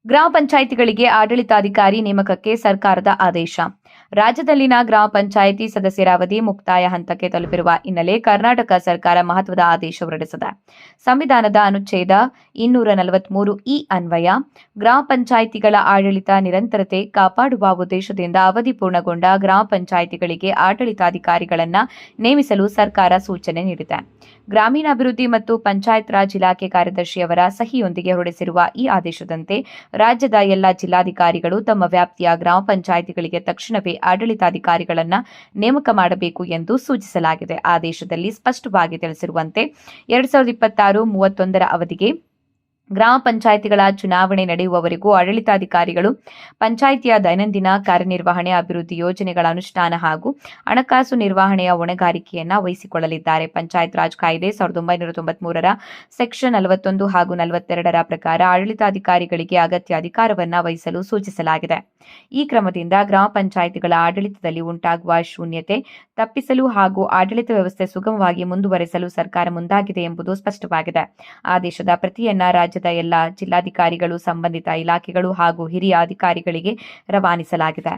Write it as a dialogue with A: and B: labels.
A: ಗ್ರಾಮ ಪಂಚಾಯಿತಿಗಳಿಗೆ ಆಡಳಿತಾಧಿಕಾರಿ ನೇಮಕಕ್ಕೆ ಸರ್ಕಾರದ ಆದೇಶ. ರಾಜ್ಯದಲ್ಲಿನ ಗ್ರಾಮ ಪಂಚಾಯಿತಿ ಸದಸ್ಯರ ಅವಧಿ ಮುಕ್ತಾಯ ಹಂತಕ್ಕೆ ತಲುಪಿರುವ ಹಿನ್ನೆಲೆ ಕರ್ನಾಟಕ ಸರ್ಕಾರ ಮಹತ್ವದ ಆದೇಶ ಹೊರಡಿಸಿದೆ. ಸಂವಿಧಾನದ ಅನುಚ್ಛೇದ 243 ಅನ್ವಯ ಗ್ರಾಮ ಪಂಚಾಯಿತಿಗಳ ಆಡಳಿತ ನಿರಂತರತೆ ಕಾಪಾಡುವ ಉದ್ದೇಶದಿಂದ ಅವಧಿ ಪೂರ್ಣಗೊಂಡ ಗ್ರಾಮ ಪಂಚಾಯಿತಿಗಳಿಗೆ ಆಡಳಿತಾಧಿಕಾರಿಗಳನ್ನು ನೇಮಿಸಲು ಸರ್ಕಾರ ಸೂಚನೆ ನೀಡಿದೆ. ಗ್ರಾಮೀಣಾಭಿವೃದ್ಧಿ ಮತ್ತು ಪಂಚಾಯತ್ ರಾಜ್ ಇಲಾಖೆ ಕಾರ್ಯದರ್ಶಿಯವರ ಸಹಿಯೊಂದಿಗೆ ಹೊರಡಿಸಿರುವ ಈ ಆದೇಶದಂತೆ ರಾಜ್ಯದ ಎಲ್ಲ ಜಿಲ್ಲಾಧಿಕಾರಿಗಳು ತಮ್ಮ ವ್ಯಾಪ್ತಿಯ ಗ್ರಾಮ ಪಂಚಾಯಿತಿಗಳಿಗೆ ತಕ್ಷಣವೇ ಆಡಳಿತಾಧಿಕಾರಿಗಳನ್ನು ನೇಮಕ ಮಾಡಬೇಕು ಎಂದು ಸೂಚಿಸಲಾಗಿದೆ. ಆದೇಶದಲ್ಲಿ ಸ್ಪಷ್ಟವಾಗಿ ತಿಳಿಸಿರುವಂತೆ 2026-31 ಅವಧಿಗೆ ಗ್ರಾಮ ಪಂಚಾಯಿತಿಗಳ ಚುನಾವಣೆ ನಡೆಯುವವರೆಗೂ ಆಡಳಿತಾಧಿಕಾರಿಗಳು ಪಂಚಾಯಿತಿಯ ದೈನಂದಿನ ಕಾರ್ಯನಿರ್ವಹಣೆ, ಅಭಿವೃದ್ಧಿ ಯೋಜನೆಗಳ ಅನುಷ್ಠಾನ ಹಾಗೂ ಹಣಕಾಸು ನಿರ್ವಹಣೆಯ ಹೊಣೆಗಾರಿಕೆಯನ್ನು ವಹಿಸಿಕೊಳ್ಳಲಿದ್ದಾರೆ. ಪಂಚಾಯತ್ ರಾಜ್ ಕಾಯ್ದೆ 1993ರ ಸೆಕ್ಷನ್ 41 ಹಾಗೂ 42ರ ಪ್ರಕಾರ ಆಡಳಿತಾಧಿಕಾರಿಗಳಿಗೆ ಅಗತ್ಯ ಅಧಿಕಾರವನ್ನು ವಹಿಸಲು ಸೂಚಿಸಲಾಗಿದೆ. ಈ ಕ್ರಮದಿಂದ ಗ್ರಾಮ ಪಂಚಾಯಿತಿಗಳ ಆಡಳಿತದಲ್ಲಿ ಉಂಟಾಗುವ ಶೂನ್ಯತೆ ತಪ್ಪಿಸಲು ಹಾಗೂ ಆಡಳಿತ ವ್ಯವಸ್ಥೆ ಸುಗಮವಾಗಿ ಮುಂದುವರೆಸಲು ಸರ್ಕಾರ ಮುಂದಾಗಿದೆ ಎಂಬುದು ಸ್ಪಷ್ಟವಾಗಿದೆ. ಆದೇಶದ ಪ್ರತಿಯನ್ನ ರಾಜ್ಯದ ಎಲ್ಲ ಜಿಲ್ಲಾಧಿಕಾರಿಗಳು, ಸಂಬಂಧಿತ ಇಲಾಖೆಗಳು ಹಾಗೂ ಹಿರಿಯ ಅಧಿಕಾರಿಗಳಿಗೆ ರವಾನಿಸಲಾಗಿದೆ.